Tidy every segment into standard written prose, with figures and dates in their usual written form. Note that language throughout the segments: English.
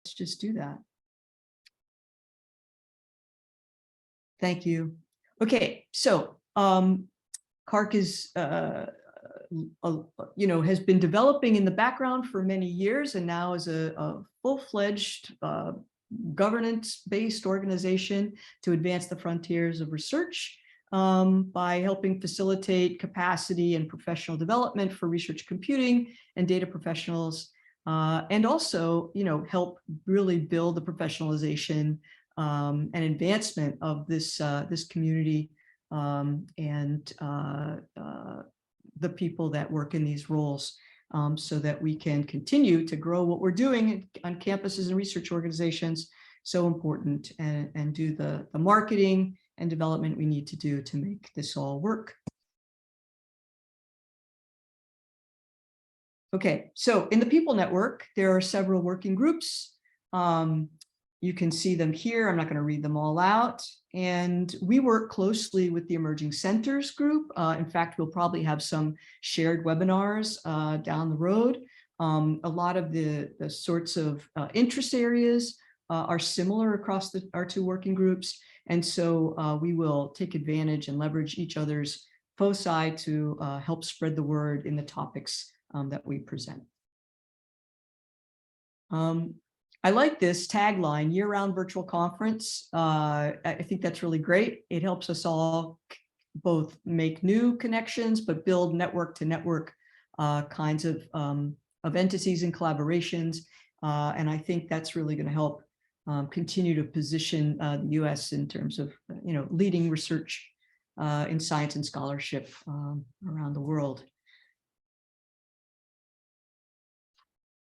let's just do that. Thank you. Okay, so CARC is, has been developing in the background for many years, and now is a full-fledged governance-based organization to advance the frontiers of research by helping facilitate capacity and professional development for research computing and data professionals, and also, help really build the professionalization and advancement of this community and the people that work in these roles, so that we can continue to grow what we're doing on campuses and research organizations, so important, and do the marketing and development we need to do to make this all work. Okay, so in the People Network, there are several working groups. You can see them here. I'm not going to read them all out. And we work closely with the Emerging Centers group. In fact, we'll probably have some shared webinars down the road. A lot of the sorts of interest areas are similar across our two working groups. And so we will take advantage and leverage each other's foci to help spread the word in the topics that we present. I like this tagline, year-round virtual conference. I think that's really great. It helps us all both make new connections, but build network to network kinds of entities and collaborations. And I think that's really going to help continue to position the US in terms of, leading research in science and scholarship around the world.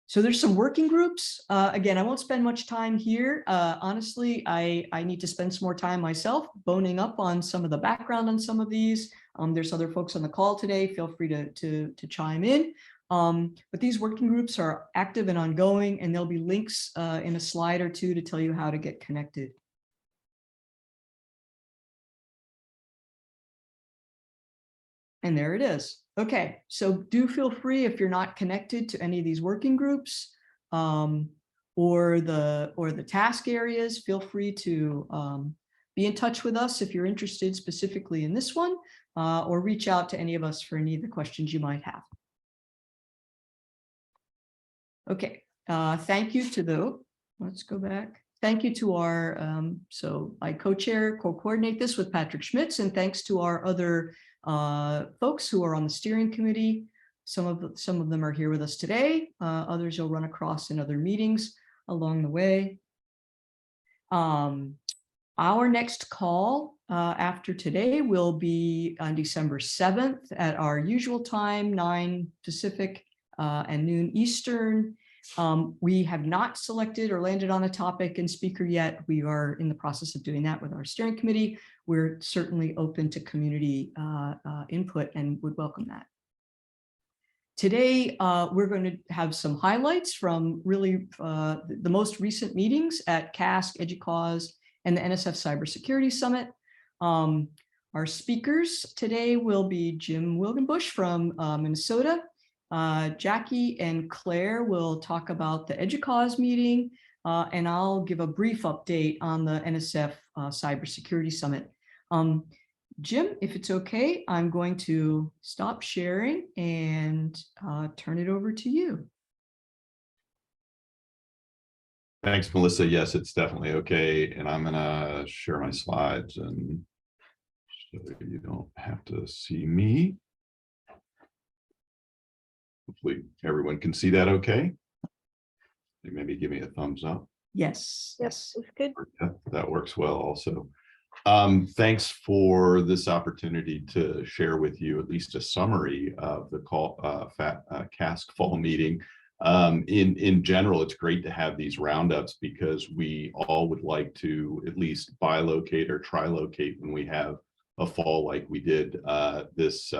So there's some working groups. Again, I won't spend much time here. Honestly, I need to spend some more time myself boning up on some of the background on some of these. There's other folks on the call today. Feel free to chime in. But these working groups are active and ongoing, and there'll be links in a slide or two to tell you how to get connected. And there it is. Okay, so do feel free, if you're not connected to any of these working groups or the task areas, feel free to be in touch with us if you're interested specifically in this one, or reach out to any of us for any of the questions you might have. Okay, thank you to let's go back. Thank you to our, so I co-coordinate this with Patrick Schmitz, and thanks to our other folks who are on the steering committee. Some of them are here with us today. Others you'll run across in other meetings along the way. Our next call after today will be on December 7th at our usual time, 9 Pacific and noon Eastern. We have not selected or landed on a topic and speaker yet. We are in the process of doing that with our steering committee. We're certainly open to community input and would welcome that. Today, we're going to have some highlights from really the most recent meetings at CASC, EDUCAUSE, and the NSF Cybersecurity Summit. Our speakers today will be Jim Wilgenbush from Minnesota. Jackie and Claire will talk about the EDUCAUSE meeting, and I'll give a brief update on the NSF Cybersecurity Summit. Jim, if it's okay, I'm going to stop sharing and turn it over to you. Thanks, Melissa. Yes, it's definitely okay. And I'm going to share my slides, and so you don't have to see me. Hopefully everyone can see that okay. Maybe give me a thumbs up. Yes. Yes, it's good. That works well also. Thanks for this opportunity to share with you at least a summary of the CASC fall meeting. In general, it's great to have these roundups because we all would like to at least bilocate or trilocate when we have a fall like we did this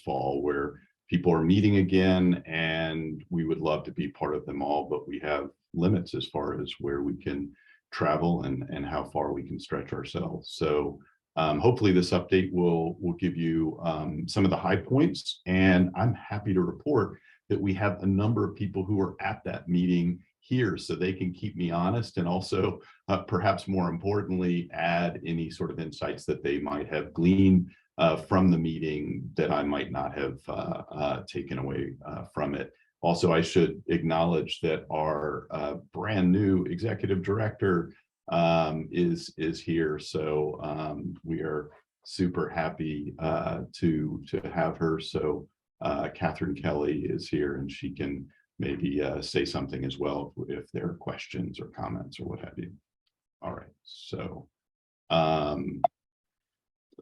fall, where people are meeting again, and we would love to be part of them all, but we have limits as far as where we can travel and how far we can stretch ourselves. So hopefully this update will give you some of the high points, and I'm happy to report that we have a number of people who are at that meeting here so they can keep me honest, and also perhaps more importantly, add any sort of insights that they might have gleaned from the meeting that I might not have taken away from it. Also, I should acknowledge that our brand new executive director is here, so we are super happy to have her. So Catherine Kelly is here, and she can maybe say something as well if there are questions or comments or what have you. All right, so let's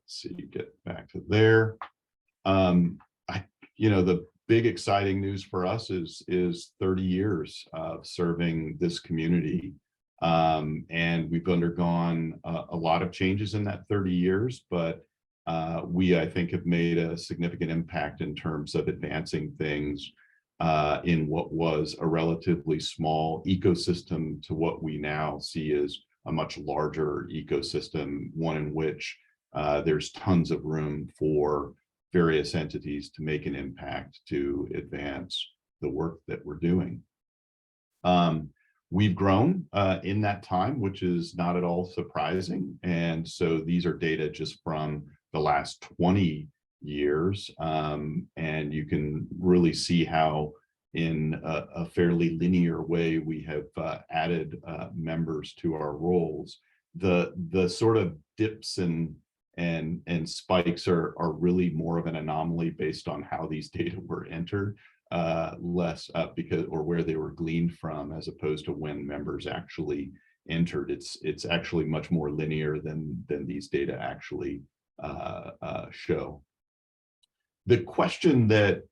see, get back to there. The big exciting news for us is 30 years of serving this community. And we've undergone a lot of changes in that 30 years, but we, I think, have made a significant impact in terms of advancing things in what was a relatively small ecosystem to what we now see as a much larger ecosystem, one in which there's tons of room for various entities to make an impact to advance the work that we're doing. We've grown in that time, which is not at all surprising. And so these are data just from the last 20 years. And you can really see how in a fairly linear way we have added members to our roles. The sort of dips and spikes are really more of an anomaly based on how these data were entered, less because or where they were gleaned from, as opposed to when members actually entered. It's actually much more linear than these data actually show. The question that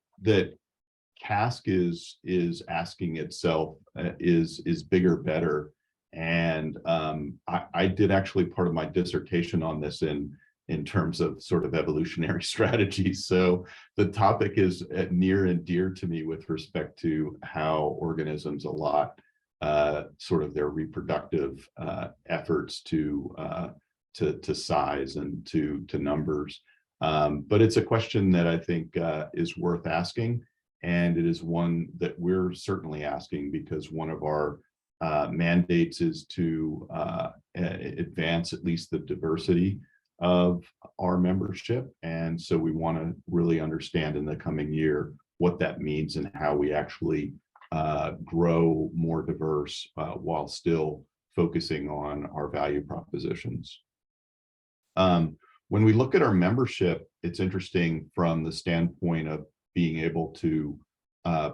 CASC is asking itself is bigger, better, and I did actually part of my dissertation on this in terms of sort of evolutionary strategies. So the topic is near and dear to me with respect to how organisms allot sort of their reproductive efforts to size and to numbers. But it's a question that I think is worth asking, and it is one that we're certainly asking because one of our mandates is to advance at least the diversity of our membership. And so we want to really understand in the coming year what that means and how we actually grow more diverse while still focusing on our value propositions. When we look at our membership, it's interesting from the standpoint of being able to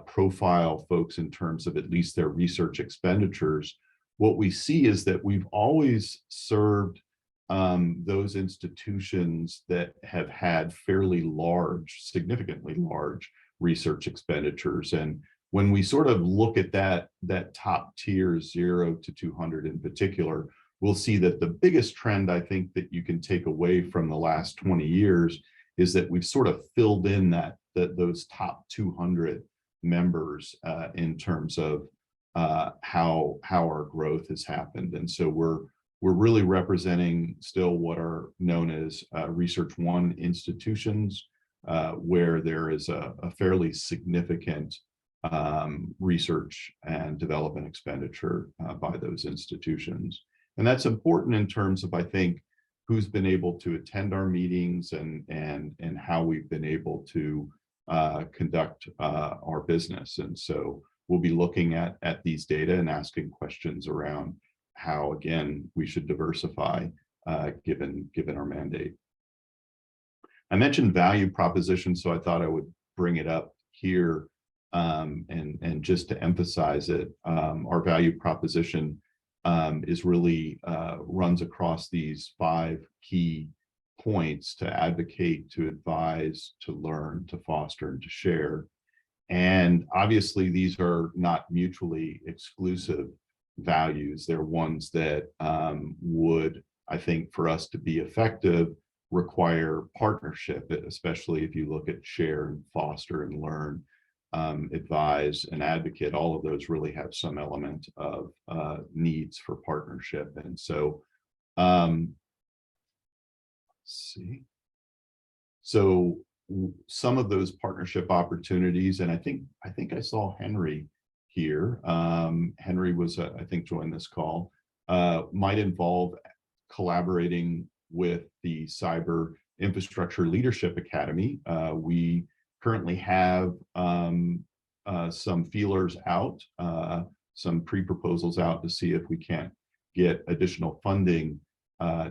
profile folks in terms of at least their research expenditures. What we see is that we've always served those institutions that have had fairly large, significantly large research expenditures. And when we sort of look at that top tier 0 to 200 in particular, we'll see that the biggest trend I think that you can take away from the last 20 years is that we've sort of filled in those top 200 members in terms of how our growth has happened. And so we're really representing still what are known as Research 1 institutions, where there is a fairly significant research and development expenditure by those institutions. And that's important in terms of, I think, who's been able to attend our meetings and how we've been able to conduct our business. And so we'll be looking at these data and asking questions around how, again, we should diversify given our mandate. I mentioned value proposition, so I thought I would bring it up here and just to emphasize it. Our value proposition is really runs across these 5 key points: to advocate, to advise, to learn, to foster, and to share. And obviously, these are not mutually exclusive values. They're ones that would, I think, for us to be effective, require partnership, especially if you look at share and foster and learn, advise and advocate. All of those really have some element of needs for partnership. And so, let's see. So some of those partnership opportunities, and I think I saw Henry here, Henry was, I think, joined this call, might involve collaborating with the Cyber Infrastructure Leadership Academy. We currently have some feelers out, some pre-proposals out to see if we can't get additional funding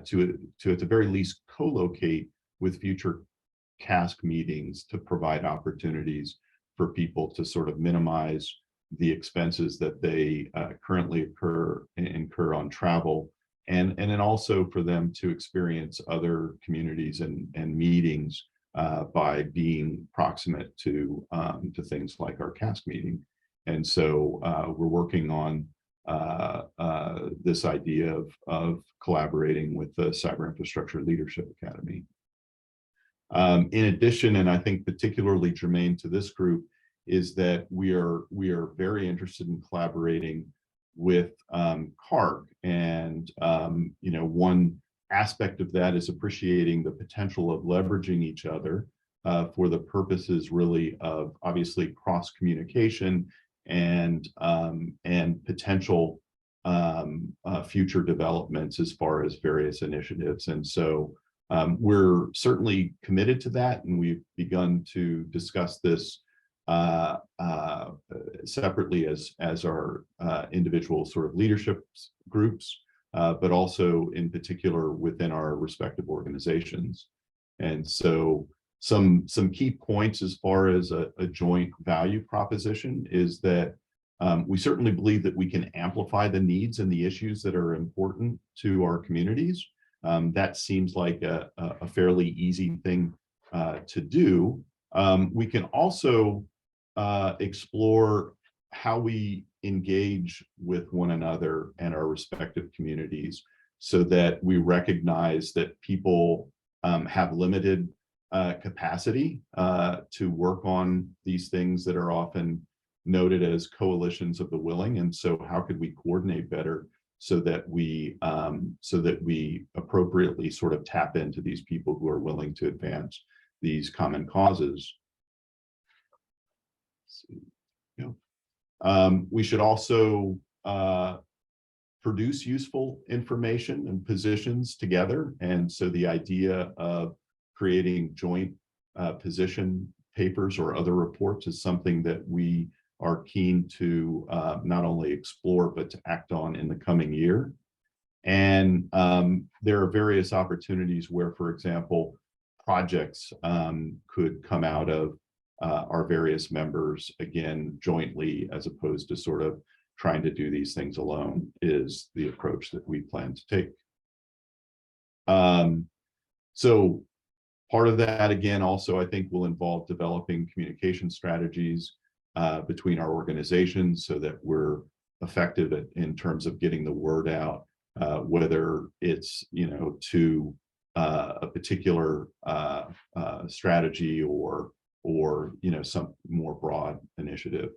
to at the very least co-locate with future CASC meetings to provide opportunities for people to sort of minimize the expenses that they currently incur on travel, and then also for them to experience other communities and meetings by being proximate to things like our CASC meeting. And so we're working on this idea of collaborating with the Cyber Infrastructure Leadership Academy. In addition, and I think particularly germane to this group, is that we are very interested in collaborating with CARC, and you know, one aspect of that is appreciating the potential of leveraging each other for the purposes really of obviously cross communication and potential future developments as far as various initiatives. And so we're certainly committed to that, and we've begun to discuss this separately as our individual sort of leadership groups, but also in particular within our respective organizations. And so some key points as far as a joint value proposition is that we certainly believe that we can amplify the needs and the issues that are important to our communities. That seems like a fairly easy thing to do. We can also explore how we engage with one another and our respective communities, so that we recognize that people have limited capacity to work on these things that are often noted as coalitions of the willing. And so how could we coordinate better so that we appropriately sort of tap into these people who are willing to advance these common causes. We should also produce useful information and positions together. And so the idea of creating joint position papers or other reports is something that we are keen to not only explore, but to act on in the coming year. And there are various opportunities where, for example, projects could come out of our various members, again, jointly, as opposed to sort of trying to do these things alone, is the approach that we plan to take. So part of that, again, also, I think will involve developing communication strategies between our organizations so that we're effective in terms of getting the word out, whether it's, you know, to a particular strategy or you know, some more broad initiative.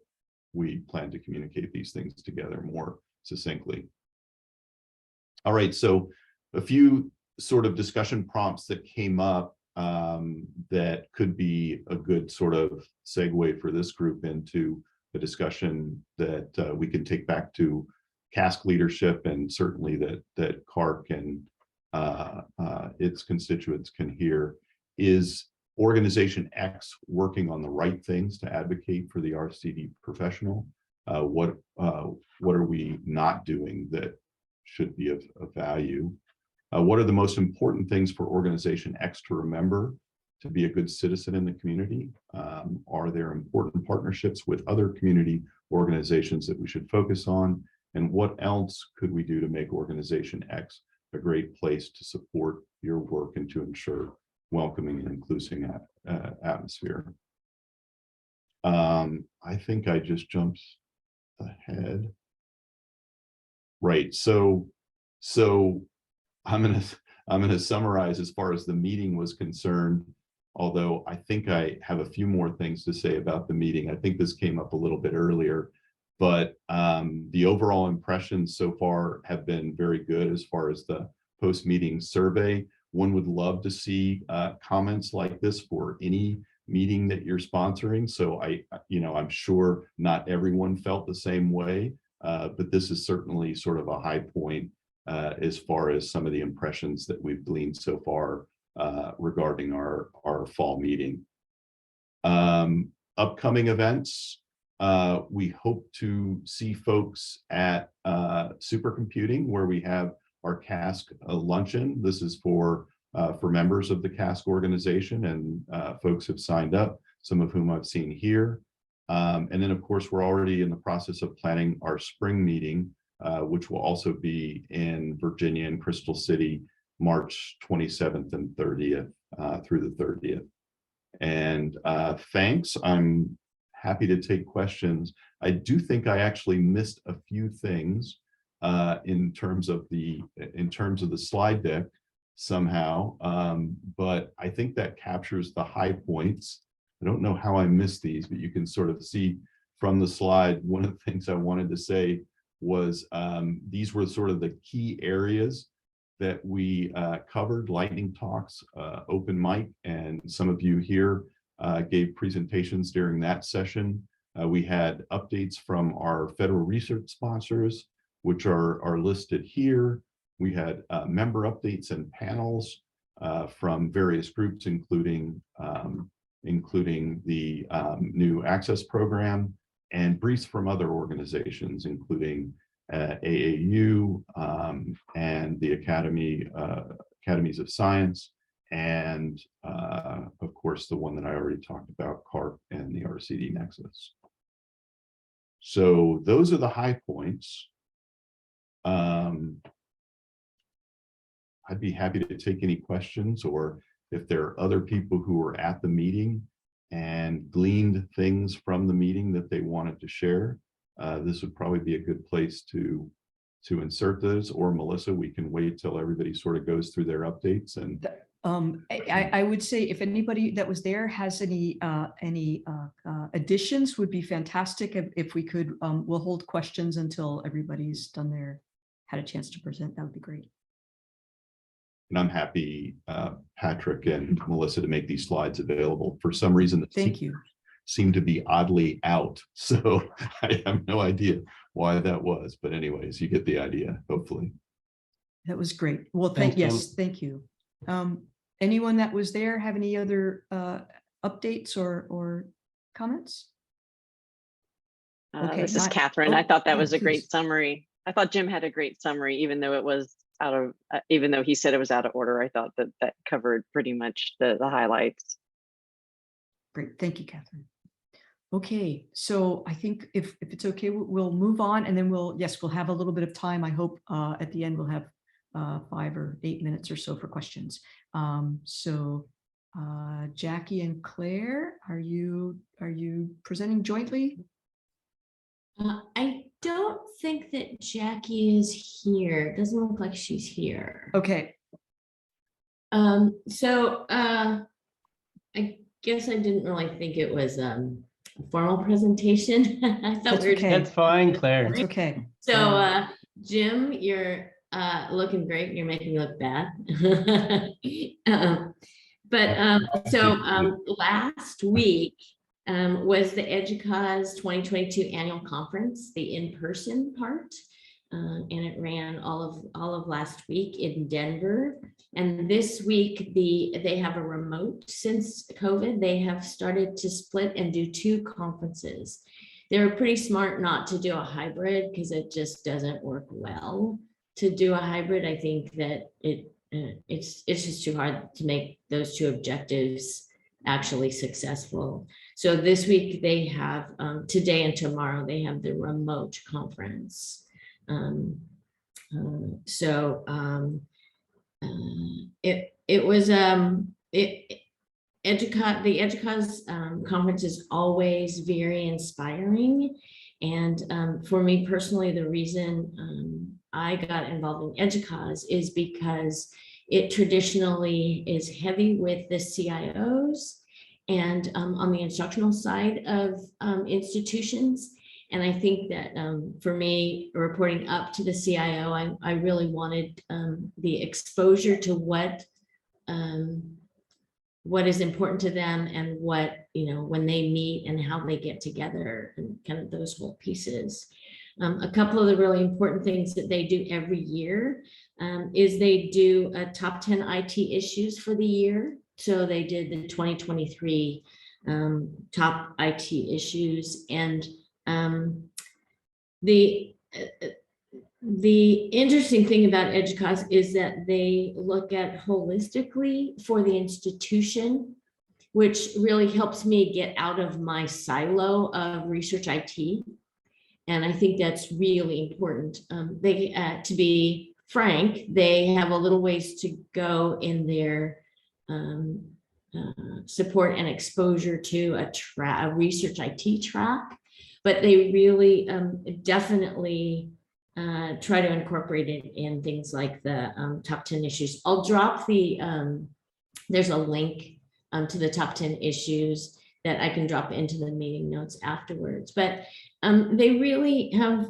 We plan to communicate these things together more succinctly. All right, so a few sort of discussion prompts that came up that could be a good sort of segue for this group into the discussion that we can take back to CASC leadership, and certainly that CARC and its constituents can hear, is Organization X working on the right things to advocate for the RCD professional? What are we not doing that should be of value? What are the most important things for Organization X to remember to be a good citizen in the community? Are there important partnerships with other community organizations that we should focus on? And what else could we do to make Organization X a great place to support your work and to ensure welcoming and inclusive atmosphere? I think I just jumped ahead. Right, so I'm gonna summarize as far as the meeting was concerned, although I think I have a few more things to say about the meeting. I think this came up a little bit earlier, but the overall impressions so far have been very good as far as the post-meeting survey. One would love to see comments like this for any meeting that you're sponsoring. So I'm sure not everyone felt the same way, but this is certainly sort of a high point as far as some of the impressions that we've gleaned so far regarding our fall meeting. Upcoming events, we hope to see folks at Supercomputing, where we have our CASC luncheon. This is for members of the CASC organization, and folks have signed up, some of whom I've seen here. And then, of course, we're already in the process of planning our spring meeting, which will also be in Virginia and Crystal City, March 27th and 30th through the 30th. And thanks. I'm happy to take questions. I do think I actually missed a few things in terms of the slide deck somehow, but I think that captures the high points. I don't know how I missed these, but you can sort of see from the slide. One of the things I wanted to say was these were sort of the key areas that we covered: lightning talks, open mic, and some of you here gave presentations during that session. We had updates from our federal research sponsors, which are listed here. We had member updates and panels from various groups, including the new access program, and briefs from other organizations, including AAU and the Academies of Science, and of course the one that I already talked about, CARC and the RCD Nexus. So those are the high points. I'd be happy to take any questions, or if there are other people who were at the meeting and gleaned things from the meeting that they wanted to share, this would probably be a good place to insert those. Or Melissa, we can wait till everybody sort of goes through their updates. And I would say if anybody that was there has any additions, would be fantastic. If we could, we'll hold questions until everybody's had a chance to present. That would be great. And I'm happy, Patrick and Melissa, to make these slides available. For some reason, Thank you. Seem to be oddly out, so I have no idea why that was. But anyways, you get the idea, hopefully. That was great. Well, thank you. Anyone that was there have any other updates or comments? Okay, this is Catherine. I thought that was a great summary. I thought Jim had a great summary, even though it was even though he said it was out of order. I thought that covered pretty much the highlights. Great, thank you, Catherine. Okay, so I think if it's okay, we'll move on, and then we'll have a little bit of time. I hope at the end we'll have 5 or 8 minutes or so for questions. So Jackie and Claire, are you presenting jointly? I don't think that Jackie is here. It doesn't look like she's here. Okay. So I guess I didn't really think it was a formal presentation. I thought That's fine, Claire. That's okay. So Jim, you're looking great. You're making me look bad. Last week was the EDUCAUSE 2022 annual conference, the in-person part, and it ran all of last week in Denver. And this week they have a remote. Since COVID, they have started to split and do 2 conferences. They were pretty smart not to do a hybrid, because it just doesn't work well to do a hybrid. I think that it's just too hard to make those 2 objectives actually successful. So this week they have today and tomorrow they have the remote conference. It was the EDUCAUSE conference is always very inspiring, and for me personally, the reason I got involved in EDUCAUSE is because it traditionally is heavy with the CIOs and on the instructional side of institutions. And I think that for me, reporting up to the CIO, I really wanted the exposure to what what is important to them and what, when they meet and how they get together and kind of those whole pieces. A couple of the really important things that they do every year is they do a top 10 IT issues for the year. So they did the 2023 top IT issues, and the interesting thing about EDUCAUSE is that they look at holistically for the institution, which really helps me get out of my silo of research IT. And I think that's really important. To be frank, they have a little ways to go in their support and exposure to a research IT track, but they really definitely try to incorporate it in things like the top 10 issues. I'll drop there's a link to the top 10 issues that I can drop into the meeting notes afterwards. But they really have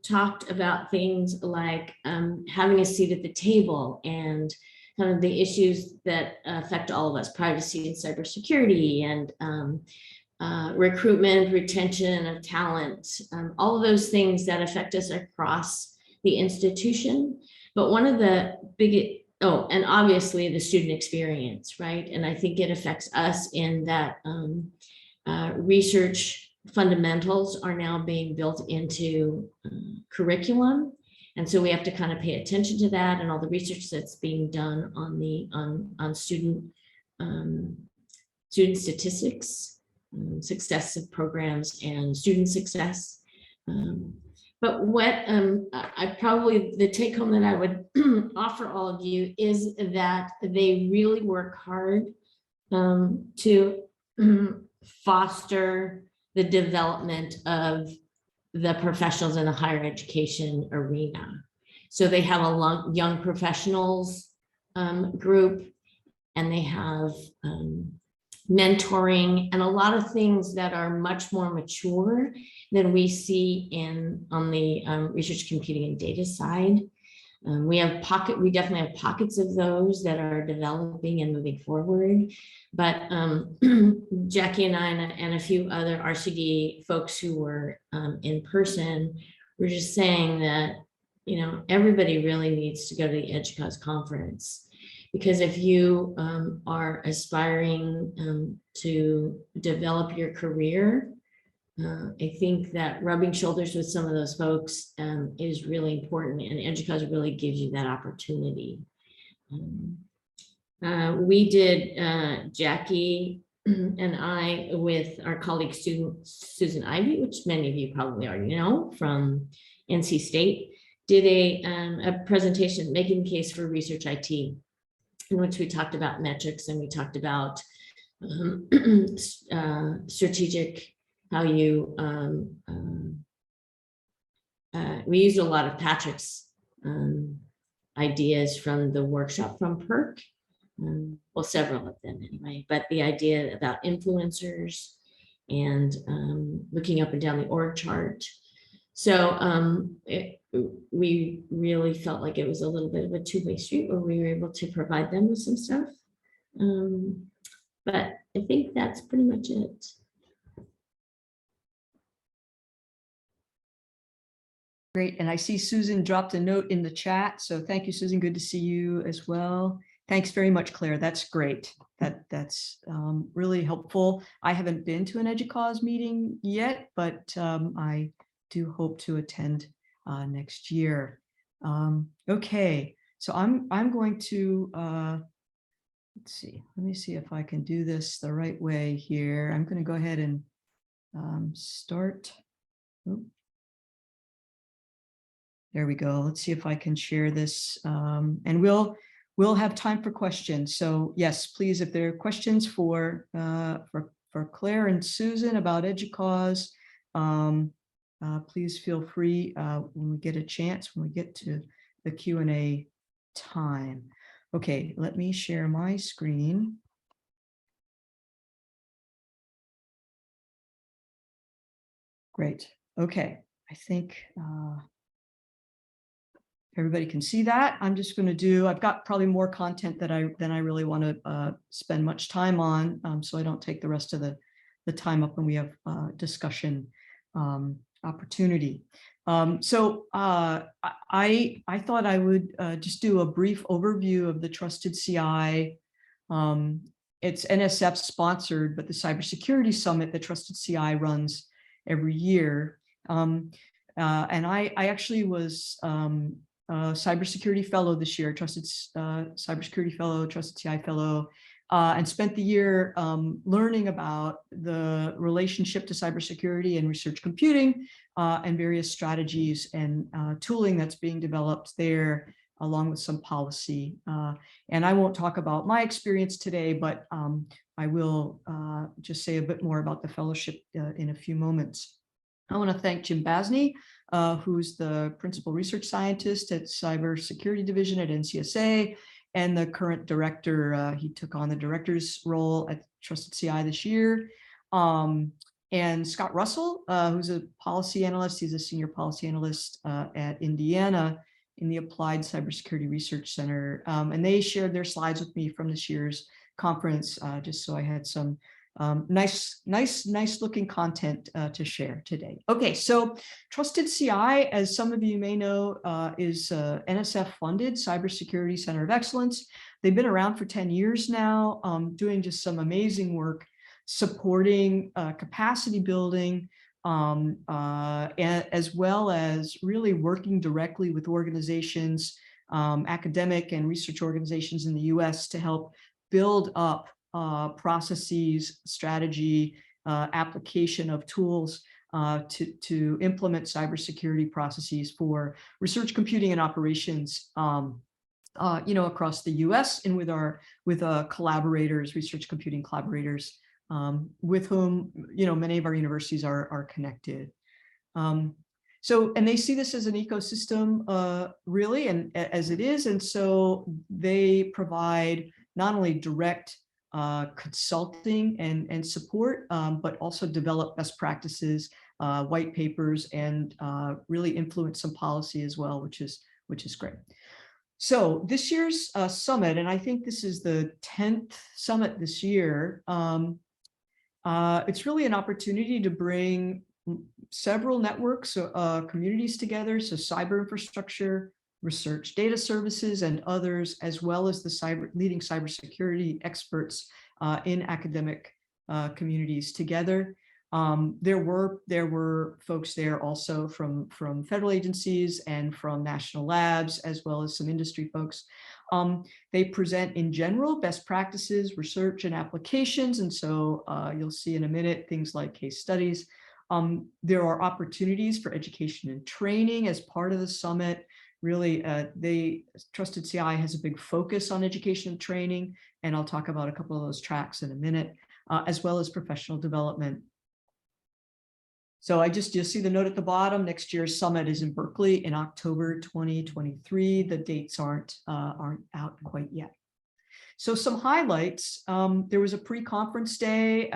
talked about things like having a seat at the table and kind of the issues that affect all of us, privacy and cybersecurity, and recruitment, retention of talent, all of those things that affect us across the institution. But one of the big, and obviously the student experience, right? And I think it affects us in that research fundamentals are now being built into curriculum. And so we have to kind of pay attention to that and all the research that's being done on student statistics, success of programs, and student success. But what the take home that I would offer all of you is that they really work hard to foster the development of the professionals in the higher education arena. So they have a young professionals group, and they have mentoring and a lot of things that are much more mature than we see on the research computing and data side. We definitely have pockets of those that are developing and moving forward. But Jackie and I and a few other RCD folks who were in person were just saying that, everybody really needs to go to the EDUCAUSE conference, because if you are aspiring to develop your career, I think that rubbing shoulders with some of those folks is really important, and EDUCAUSE really gives you that opportunity. We did, Jackie and I, with our colleague student Susan Ivey, which many of you probably already know from NC State, did a presentation making the case for research IT, in which we talked about metrics and we talked about strategic, how you, we used a lot of Patrick's ideas from the workshop from PERC, well, several of them anyway, but the idea about influencers and looking up and down the org chart. So we really felt like it was a little bit of a two-way street where we were able to provide them with some stuff. But I think that's pretty much it. Great. And I see Susan dropped a note in the chat. So thank you, Susan. Good to see you as well. Thanks very much, Claire. That's great. That's really helpful. I haven't been to an EDUCAUSE meeting yet, but I do hope to attend next year. Okay, so I'm going to let's see. Let me see if I can do this the right way here. I'm going to go ahead and start. Oop. There we go. Let's see if I can share this, and we'll have time for questions. So yes, please, if there are questions for Claire and Susan about EDUCAUSE, please feel free when we get a chance, when we get to the Q&A time. Okay, let me share my screen. Great. Okay, I think everybody can see that. I'm just going to do, I've got probably more content that than I really want to spend much time on, so I don't take the rest of the time up when we have discussion opportunity. I thought I would just do a brief overview of the Trusted CI. It's NSF sponsored, but the Cybersecurity Summit that Trusted CI runs every year. And I actually was a cybersecurity fellow this year, Trusted Cybersecurity Fellow, Trusted CI Fellow, and spent the year learning about the relationship to cybersecurity and research computing and various strategies and tooling that's being developed there, along with some policy. And I won't talk about my experience today, but I will just say a bit more about the fellowship in a few moments. I want to thank Jim Basney, who's the principal research scientist at Cybersecurity Division at NCSA, and the current director. He took on the director's role at Trusted CI this year. And Scott Russell, who's a policy analyst. He's a senior policy analyst at Indiana in the Applied Cybersecurity Research Center. And they shared their slides with me from this year's conference, just so I had some nice looking content to share today. Okay, so Trusted CI, as some of you may know, is NSF funded Cybersecurity Center of Excellence. They've been around for 10 years now, doing just some amazing work, supporting capacity building, as well as really working directly with organizations, academic and research organizations in the US to help build up processes, strategy, application of tools to implement cybersecurity processes for research, computing, and operations, across the U.S. and with collaborators, research computing collaborators, with whom many of our universities are connected. And they see this as an ecosystem, really, and as it is, and so they provide not only direct consulting and support, but also develop best practices, white papers, and really influence some policy as well, which is great. So this year's summit, and I think this is the 10th summit this year, it's really an opportunity to bring several networks, communities together, so cyber infrastructure, research data services, and others, as well as the leading cybersecurity experts in academic communities together. There were folks there also from federal agencies and from national labs, as well as some industry folks. They present in general best practices, research, and applications. And so you'll see in a minute things like case studies. There are opportunities for education and training as part of the summit. Really, Trusted CI has a big focus on education and training, and I'll talk about a couple of those tracks in a minute, as well as professional development. So you'll see the note at the bottom. Next year's summit is in Berkeley in October 2023. The dates aren't out quite yet. So some highlights. There was a pre-conference day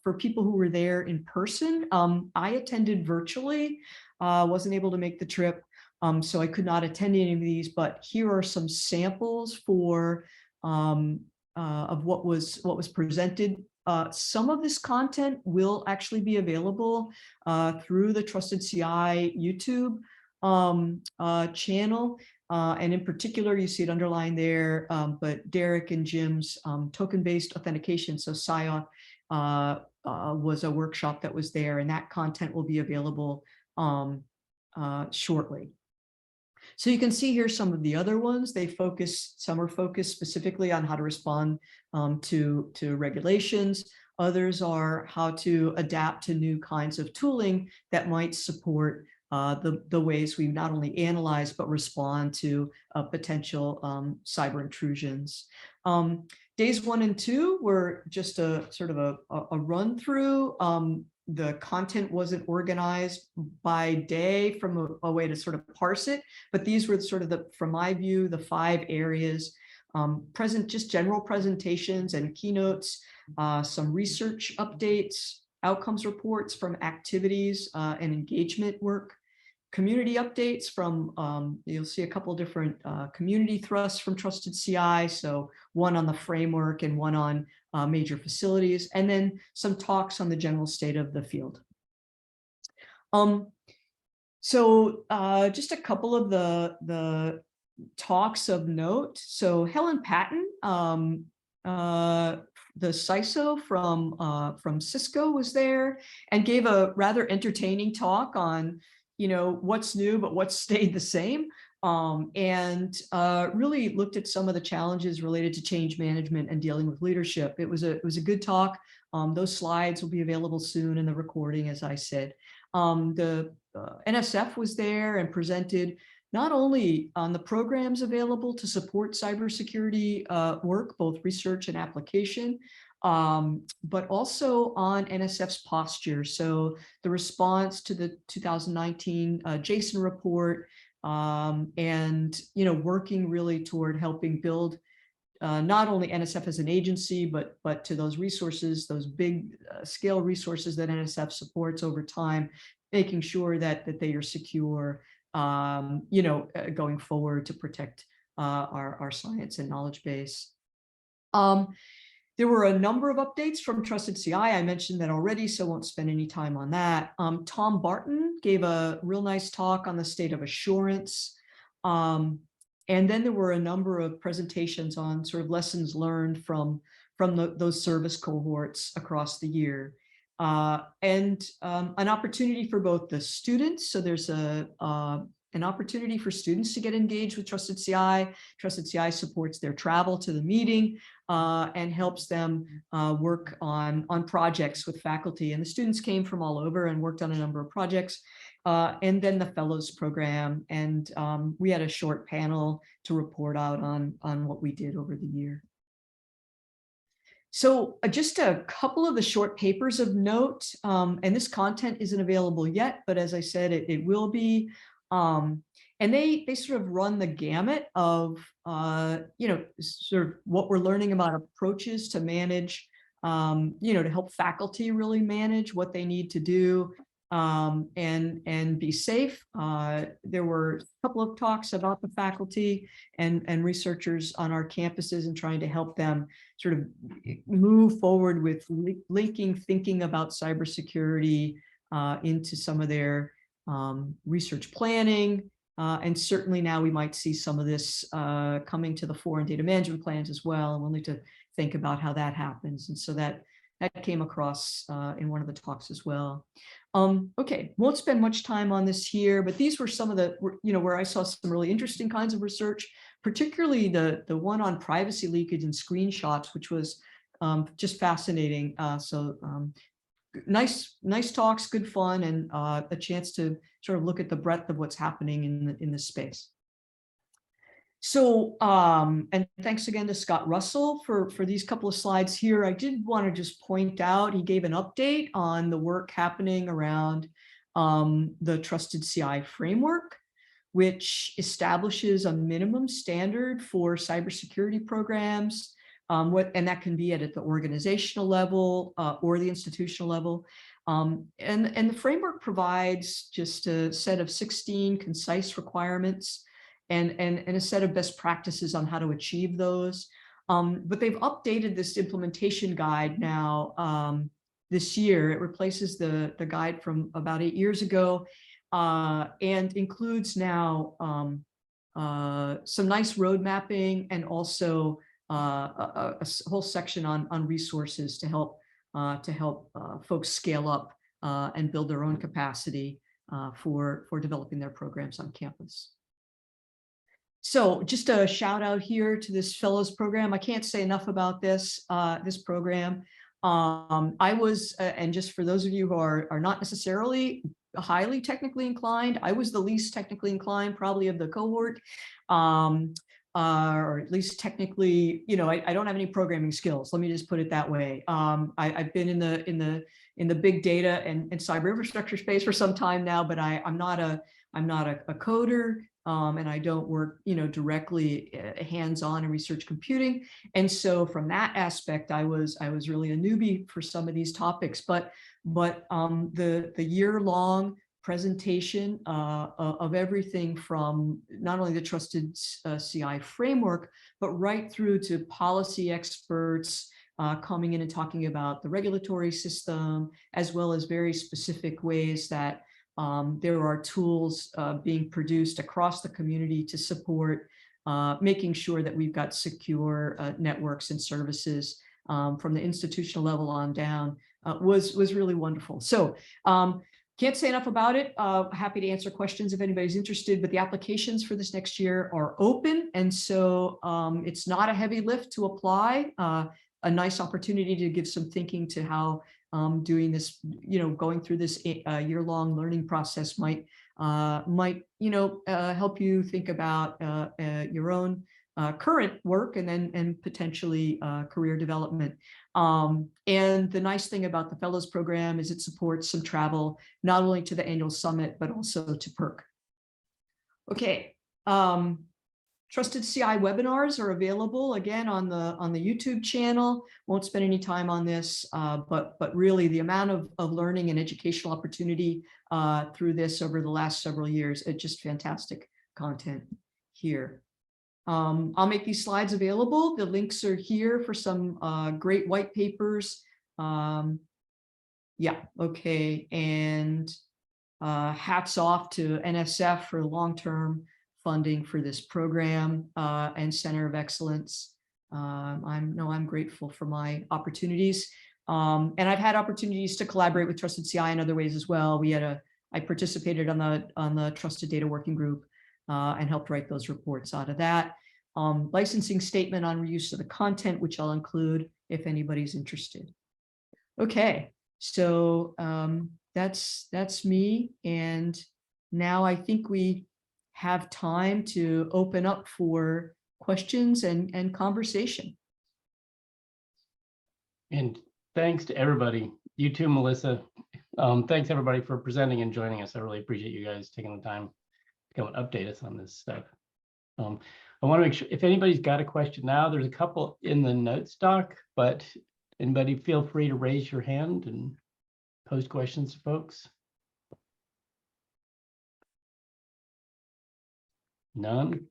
for people who were there in person. I attended virtually, wasn't able to make the trip. So I could not attend any of these, but here are some samples of what was presented. Some of this content will actually be available through the Trusted CI YouTube channel. And in particular, you see it underlined there, but Derek and Jim's token-based authentication, so SIOP, was a workshop that was there, and that content will be available shortly. So you can see here some of the other ones. Some are focused specifically on how to respond to regulations. Others are how to adapt to new kinds of tooling that might support the ways we not only analyze but respond to potential cyber intrusions. Days 1 and 2 were just a sort of a run through. The content wasn't organized by day from a way to sort of parse it, but these were sort of from my view, the 5 areas. Just general presentations and keynotes, some research updates, outcomes reports from activities and engagement work, community updates from, you'll see a couple different community thrusts from Trusted CI. So one on the framework and one on major facilities, and then some talks on the general state of the field. So just a couple of the talks of note. So Helen Patton, the CISO from Cisco, was there and gave a rather entertaining talk on, what's new, but what's stayed the same. And really looked at some of the challenges related to change management and dealing with leadership. It was a good talk. Those slides will be available soon in the recording, as I said. The NSF was there and presented not only on the programs available to support cybersecurity work, both research and application, but also on NSF's posture. So the response to the 2019 Jason report, and working really toward helping build not only NSF as an agency, but to those resources, those big scale resources that NSF supports over time, making sure that they are secure, going forward to protect our science and knowledge base. There were a number of updates from Trusted CI. I mentioned that already, so won't spend any time on that. Tom Barton gave a real nice talk on the state of assurance. And then there were a number of presentations on sort of lessons learned from those service cohorts across the year. And an opportunity for both the students. So there's an opportunity for students to get engaged with Trusted CI. Trusted CI supports their travel to the meeting and helps them work on projects with faculty. And the students came from all over and worked on a number of projects. And then the fellows program. And we had a short panel to report out on what we did over the year. So just a couple of the short papers of note, and this content isn't available yet, but as I said, it will be. And they sort of run the gamut of, sort of what we're learning about approaches to manage, to help faculty really manage what they need to do and be safe. There were a couple of talks about the faculty and researchers on our campuses and trying to help them sort of move forward with linking thinking about cybersecurity into some of their research planning. And certainly now we might see some of this coming to the fore in data management plans as well. And we'll need to think about how that happens. And so that came across in one of the talks as well. Okay, won't spend much time on this here, but these were some of the, where I saw some really interesting kinds of research, particularly the one on privacy leakage and screenshots, which was just fascinating. Nice talks, good fun, and a chance to sort of look at the breadth of what's happening in this space. So, and thanks again to Scott Russell for these couple of slides here. I did want to just point out, he gave an update on the work happening around the Trusted CI framework, which establishes a minimum standard for cybersecurity programs, and that can be at the organizational level or the institutional level. And the framework provides just a set of 16 concise requirements and a set of best practices on how to achieve those. But they've updated this implementation guide now this year. It replaces the guide from about 8 years ago and includes now some nice road mapping and also a whole section on resources to help folks scale up and build their own capacity for developing their programs on campus. So just a shout out here to this fellows program. I can't say enough about this program. I was, and just for those of you who are not necessarily highly technically inclined, I was the least technically inclined probably of the cohort, or at least technically, I don't have any programming skills. Let me just put it that way. I've been in the big data and cyber infrastructure space for some time now, but I'm not a coder. And I don't work, directly hands-on in research computing. And so from that aspect, I was really a newbie for some of these topics, but the year-long presentation of everything from not only the trusted CI framework, but right through to policy experts coming in and talking about the regulatory system, as well as very specific ways that there are tools being produced across the community to support making sure that we've got secure networks and services from the institutional level on down was really wonderful. So can't say enough about it. Happy to answer questions if anybody's interested, but the applications for this next year are open. And so it's not a heavy lift to apply, a nice opportunity to give some thinking to how doing this, going through this year-long learning process might help you think about your own current work and potentially career development. And the nice thing about the Fellows Program is it supports some travel, not only to the annual summit, but also to PERC. Okay. Trusted CI webinars are available again on the YouTube channel. Won't spend any time on this, but really the amount of learning and educational opportunity through this over the last several years, it's just fantastic content here. I'll make these slides available. The links are here for some great white papers. Yeah, okay. And hats off to NSF for long-term funding for this program and Center of Excellence. I'm grateful for my opportunities. And I've had opportunities to collaborate with Trusted CI in other ways as well. I participated on the Trusted Data Working Group and helped write those reports out of that. Licensing statement on reuse of the content, which I'll include if anybody's interested. Okay, so that's me. And now I think we have time to open up for questions and conversation. And thanks to everybody, you too, Melissa. Thanks everybody for presenting and joining us. I really appreciate you guys taking the time to come and update us on this stuff. I want to make sure if anybody's got a question now, there's a couple in the notes doc, but anybody feel free to raise your hand and pose questions to folks. None.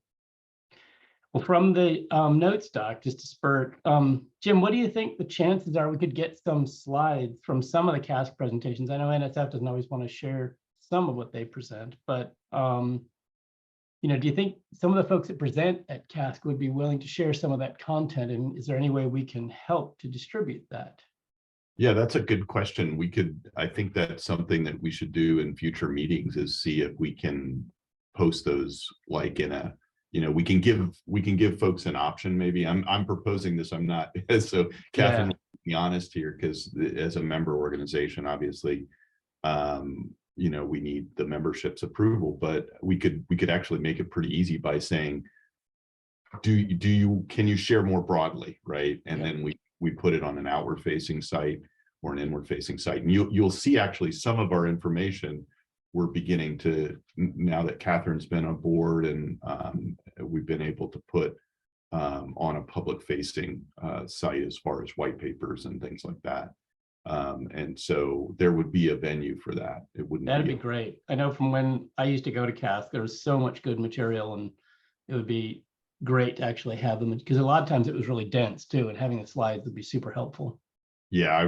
Well, from the notes doc, just to spur it, Jim, what do you think the chances are we could get some slides from some of the CASC presentations? I know NSF doesn't always want to share some of what they present, but do you think some of the folks that present at CASC would be willing to share some of that content? And is there any way we can help to distribute that? Yeah, that's a good question. I think that's something that we should do in future meetings is see if we can post those like in a, we can give folks an option. Maybe I'm proposing this. I'm not. So Catherine, will be honest here, because as a member organization, obviously, we need the membership's approval, but we could actually make it pretty easy by saying, can you share more broadly, right? And then we put it on an outward facing site or an inward facing site, and you'll see actually some of our information we're beginning to, now that Catherine's been on board and we've been able to put on a public facing site as far as white papers and things like that. And so there would be a venue for that. It wouldn't. That'd be great. I know from when I used to go to CASC, there was so much good material, and it would be great to actually have them, because a lot of times it was really dense too, and having the slides would be super helpful. Yeah,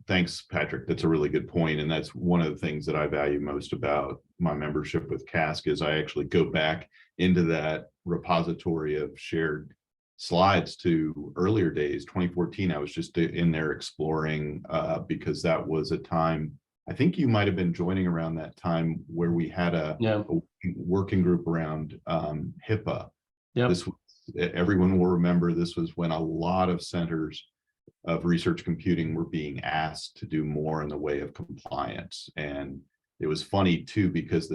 thanks, Patrick. That's a really good point. And that's one of the things that I value most about my membership with CASC is I actually go back into that repository of shared slides to earlier days. 2014, I was just in there exploring because that was a time, I think you might have been joining around that time, where we had a working group around HIPAA. Yep. Everyone will remember this was when a lot of centers of research computing were being asked to do more in the way of compliance. And it was funny too, because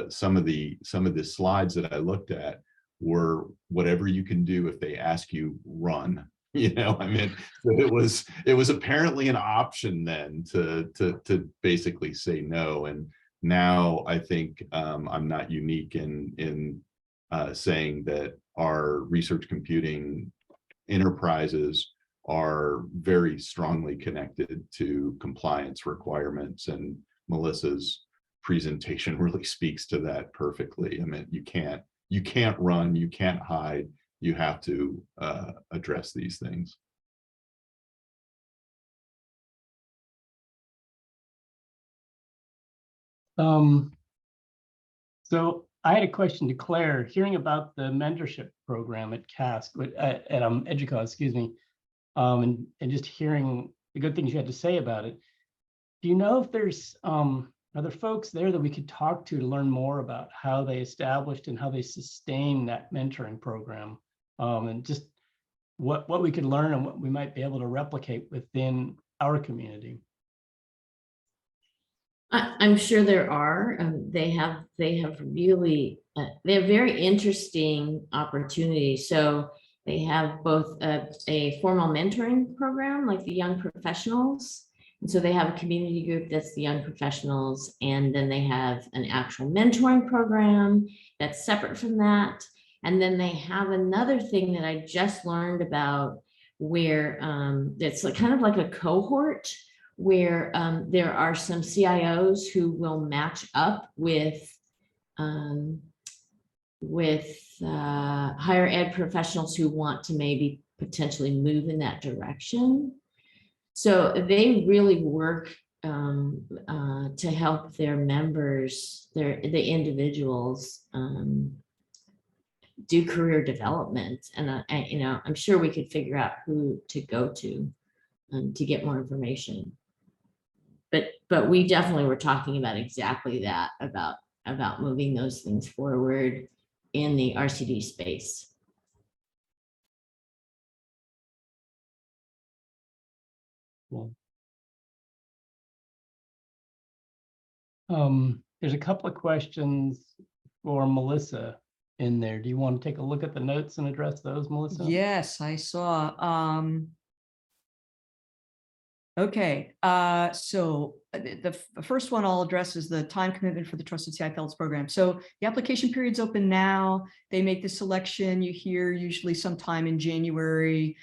some of the slides that I looked at were whatever you can do if they ask you, run. I mean, it was apparently an option then to basically say no. And now I think I'm not unique in saying that our research computing enterprises are very strongly connected to compliance requirements, and Melissa's presentation really speaks to that perfectly. I mean, you can't run, you can't hide, you have to address these things. So I had a question to Claire, hearing about the mentorship program at CASC, at EDUCAUSE, excuse me, and just hearing the good things you had to say about it. Do you know if there's, are there folks there that we could talk to learn more about how they established and how they sustain that mentoring program, and just what we could learn and what we might be able to replicate within our community? I'm sure there are. They have really they have very interesting opportunities. So they have both a formal mentoring program like the young professionals. And so they have a community group that's the young professionals, and then they have an actual mentoring program that's separate from that. And then they have another thing that I just learned about where it's kind of like a cohort where there are some CIOs who will match up with higher ed professionals who want to maybe potentially move in that direction. So they really work to help their members, the individuals, do career development. And you know, I'm sure we could figure out who to go to get more information. But we definitely were talking about exactly that, about moving those things forward in the RCD space. Cool. There's a couple of questions for Melissa in there. Do you want to take a look at the notes and address those, Melissa? Yes, I saw. Okay, so the first one I'll address is the time commitment for the Trusted CI Fellows program. So the application period's open now. They make the selection. You hear usually sometime in January,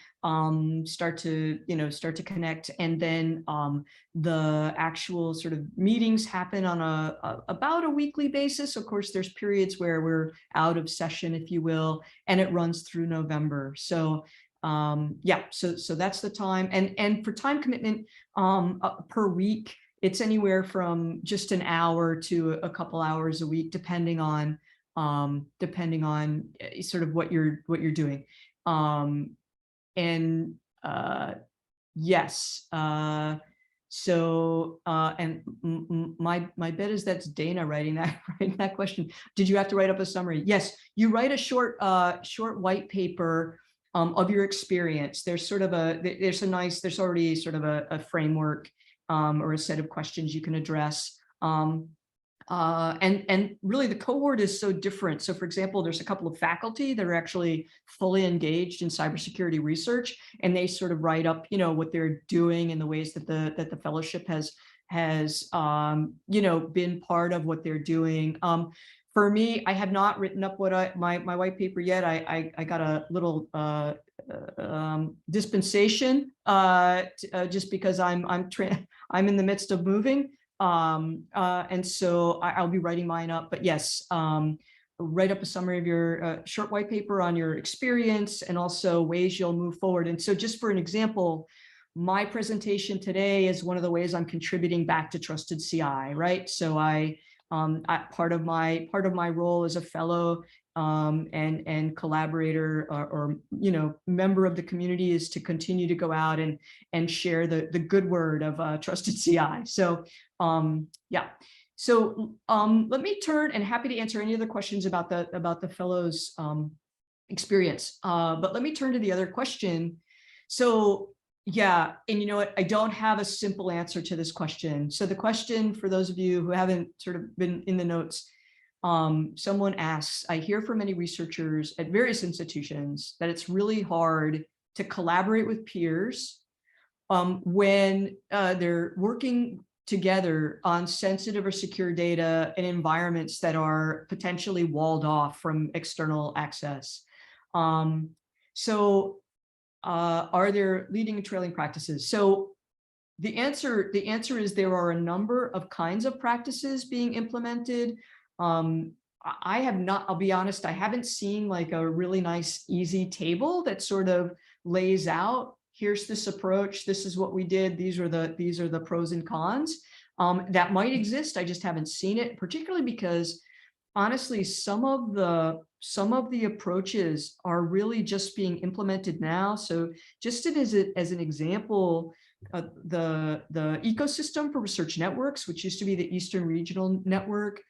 start to connect, and then the actual sort of meetings happen on about a weekly basis. Of course, there's periods where we're out of session, if you will, and it runs through November. So yeah, so that's the time. And for time commitment per week, it's anywhere from just an hour to a couple hours a week, depending on sort of what you're doing. Yes. So and my bet is that's Dana writing that question. Did you have to write up a summary? Yes, you write a short white paper of your experience. There's already sort of a framework or a set of questions you can address. And really the cohort is so different. So for example, there's a couple of faculty that are actually fully engaged in cybersecurity research, and they sort of write up, what they're doing and the ways that the fellowship has been part of what they're doing. For me, I have not written up my white paper yet. I got a little dispensation just because I'm in the midst of moving, and so I'll be writing mine up. But yes, write up a summary of your short white paper on your experience and also ways you'll move forward. And so, just for an example, my presentation today is one of the ways I'm contributing back to Trusted CI, right? So part of my role as a fellow and collaborator or member of the community is to continue to go out and share the good word of Trusted CI. So yeah. So let me turn, and happy to answer any other questions about the fellows experience. But let me turn to the other question. So yeah, and you know what? I don't have a simple answer to this question. So the question, for those of you who haven't sort of been in the notes, someone asks, I hear from many researchers at various institutions that it's really hard to collaborate with peers when they're working together on sensitive or secure data in environments that are potentially walled off from external access. So are there leading and trailing practices? So the answer is there are a number of kinds of practices being implemented. I have not, I'll be honest, I haven't seen like a really nice, easy table that sort of lays out, here's this approach, this is what we did, these are the pros and cons. That might exist, I just haven't seen it, particularly because honestly, some of the approaches are really just being implemented now. So just as an example, the ecosystem for research networks, which used to be the Eastern Regional Network,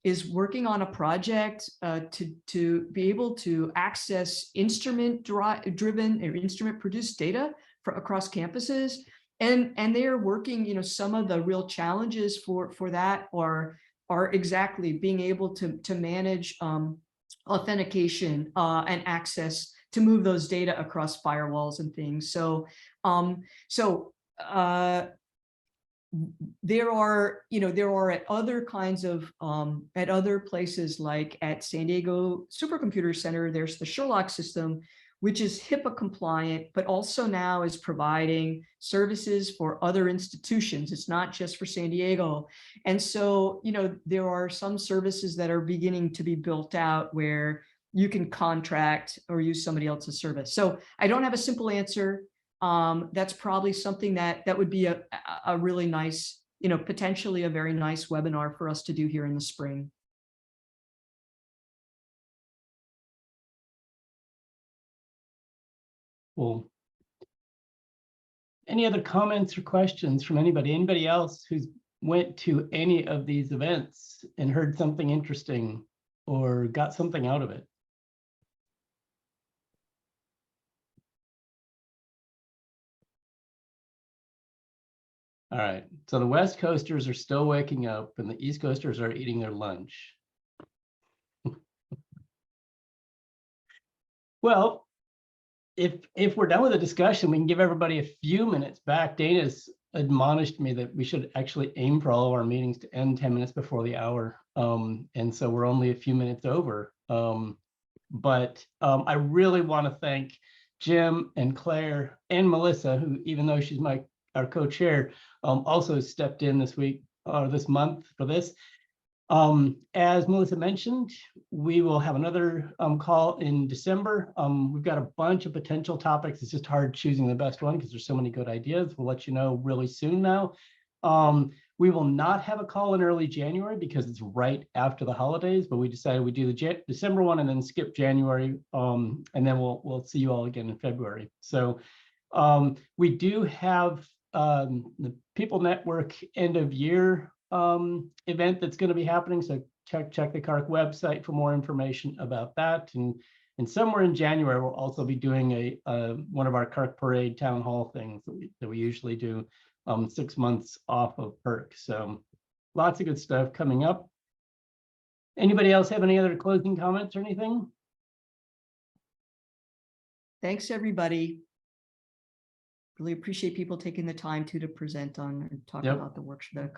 is working on a project to be able to access instrument-driven or instrument-produced data across campuses. And they are working, some of the real challenges for that are exactly being able to manage authentication and access to move those data across firewalls and things. So, there are at other kinds of, at other places like at San Diego Supercomputer Center, there's the Sherlock system, which is HIPAA compliant, but also now is providing services for other institutions. It's not just for San Diego. And so, there are some services that are beginning to be built out where you can contract or use somebody else's service. So I don't have a simple answer. That's probably something that would be a really nice, potentially a very nice webinar for us to do here in the spring. Cool. Any other comments or questions from anybody? Anybody else who's went to any of these events and heard something interesting or got something out of it? All right, so the West Coasters are still waking up and the East Coasters are eating their lunch. Well, if we're done with the discussion, we can give everybody a few minutes back. Dana's admonished me that we should actually aim for all of our meetings to end 10 minutes before the hour. And so we're only a few minutes over. But I really want to thank Jim and Claire and Melissa, who, even though she's our co-chair, also stepped in this week or this month for this. As Melissa mentioned, we will have another call in December. We've got a bunch of potential topics. It's just hard choosing the best one because there's so many good ideas. We'll let you know really soon now. We will not have a call in early January because it's right after the holidays, but we decided we do the December one and then skip January. And then we'll see you all again in February. So we do have the People Network end of year event that's going to be happening. So check the CARC website for more information about that. And somewhere in January, we'll also be doing one of our CARC Parade town hall things that we usually do 6 months off of PERC. So lots of good stuff coming up. Anybody else have any other closing comments or anything? Thanks, everybody. Really appreciate people taking the time to present on and talk about the workshop,